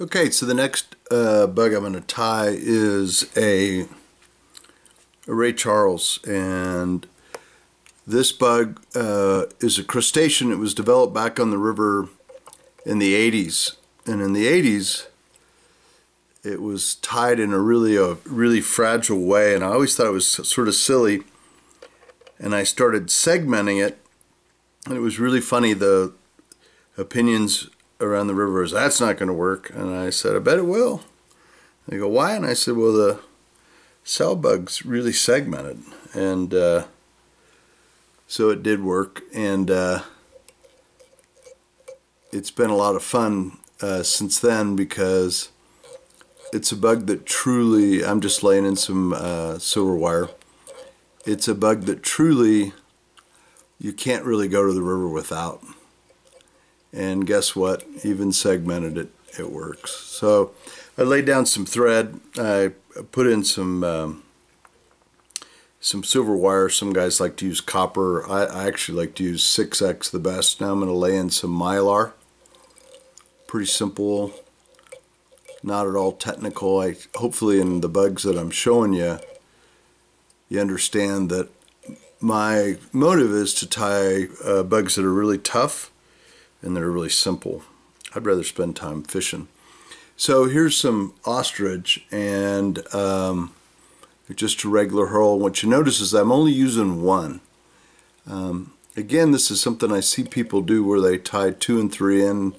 Okay, so the next bug I'm going to tie is a Ray Charles, and this bug is a crustacean. It was developed back on the river in the 80s, and in the 80s it was tied in a really fragile way, and I always thought it was sort of silly, and I started segmenting it, and it was really funny. The opinions around the river is that's not going to work, and I said I bet it will. They go, why? And I said, well, the cell bug's really segmented, and so it did work, and it's been a lot of fun since then, because it's a bug that truly, I'm just laying in some silver wire. It's a bug that truly you can't really go to the river without. And guess what? Even segmented it works. So I laid down some thread. I put in some silver wire. Some guys like to use copper. I actually like to use 6X the best. Now I'm going to lay in some mylar. Pretty simple, not at all technical. Hopefully in the bugs that I'm showing you, you understand that my motive is to tie bugs that are really tough and they're really simple. I'd rather spend time fishing. So here's some ostrich, and just a regular hurl. What you notice is I'm only using one. Again, this is something I see people do where they tie 2 and 3 in,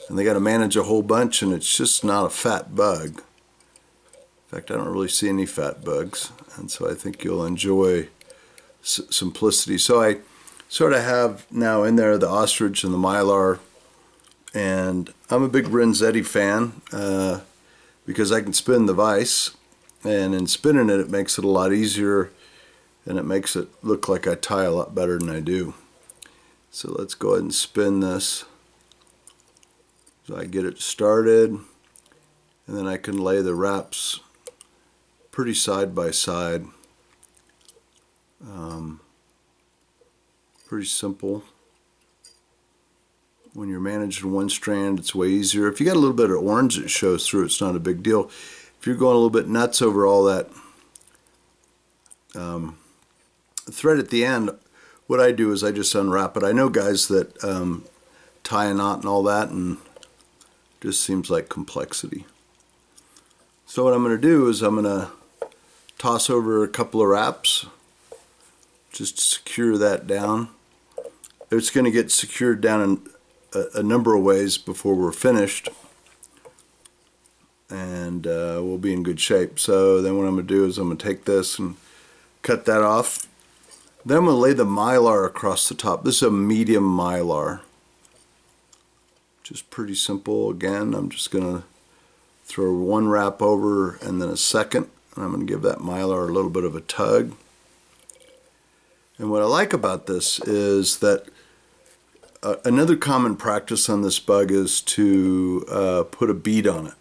and they got to manage a whole bunch, and it's just not a fat bug. In fact, I don't really see any fat bugs, and so I think you'll enjoy simplicity. So I sort of have now in there the ostrich and the mylar, and I'm a big Eddy fan because I can spin the vise, and in spinning it, it makes it a lot easier, and it makes it look like I tie a lot better than I do. So let's go ahead and spin this. So I get it started, and then I can lay the wraps pretty side by side. Pretty simple. When you're managing one strand, it's way easier. If you got a little bit of orange that shows through, it's not a big deal. If you're going a little bit nuts over all that thread at the end, what I do is I just unwrap it. I know guys that tie a knot and all that, and it just seems like complexity. So what I'm going to do is I'm going to toss over a couple of wraps, just to secure that down. It's going to get secured down in a number of ways before we're finished, and we'll be in good shape. So then what I'm going to do is I'm going to take this and cut that off. Then I'm going to lay the mylar across the top. This is a medium mylar. Just pretty simple. Again, I'm just going to throw one wrap over and then a second, and I'm going to give that mylar a little bit of a tug. And what I like about this is that another common practice on this bug is to put a bead on it,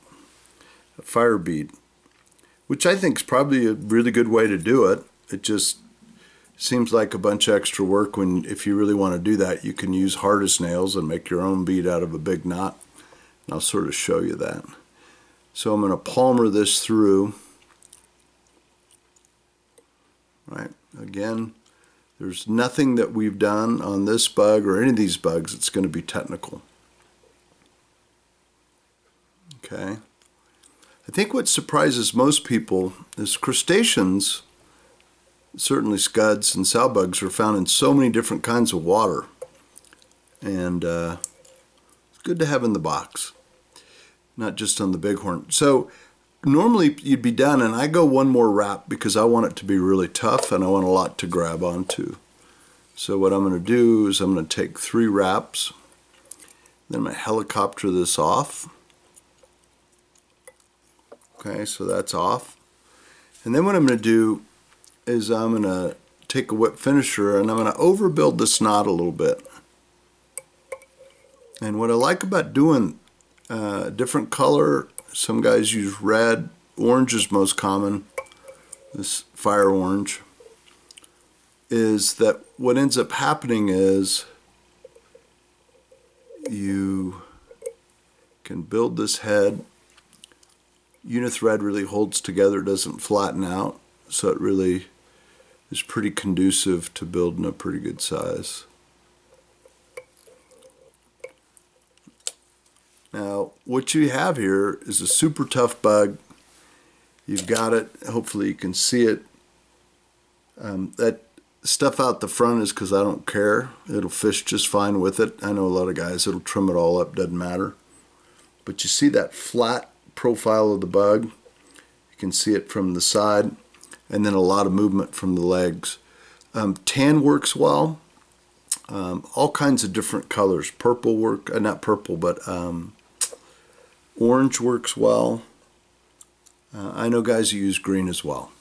a fire bead, which I think is probably a really good way to do it. It just seems like a bunch of extra work when, if you really want to do that, you can use hard as nails and make your own bead out of a big knot. And I'll sort of show you that. So I'm going to palmer this through. Right, again, there's nothing that we've done on this bug or any of these bugs that's going to be technical. Okay. I think what surprises most people is crustaceans, certainly scuds and sow bugs, are found in so many different kinds of water. And it's good to have in the box, not just on the bighorn. So normally you'd be done, and I go one more wrap because I want it to be really tough and I want a lot to grab onto. So what I'm going to do is I'm going to take 3 wraps, then I'm going to helicopter this off. Okay, so that's off. And then what I'm going to do is I'm going to take a whip finisher and I'm going to overbuild this knot a little bit. And what I like about doing different color, some guys use red, orange is most common, this fire orange, is that what ends up happening is you can build this head Unithread really holds together, doesn't flatten out, so it really is pretty conducive to building a pretty good size. Now, what you have here is a super tough bug. You've got it. Hopefully you can see it. That stuff out the front is because I don't care. It'll fish just fine with it. I know a lot of guys, it'll trim it all up, doesn't matter. But you see that flat profile of the bug. You can see it from the side, and then a lot of movement from the legs. Tan works well. All kinds of different colors. Purple not purple, but orange works well. I know guys who use green as well.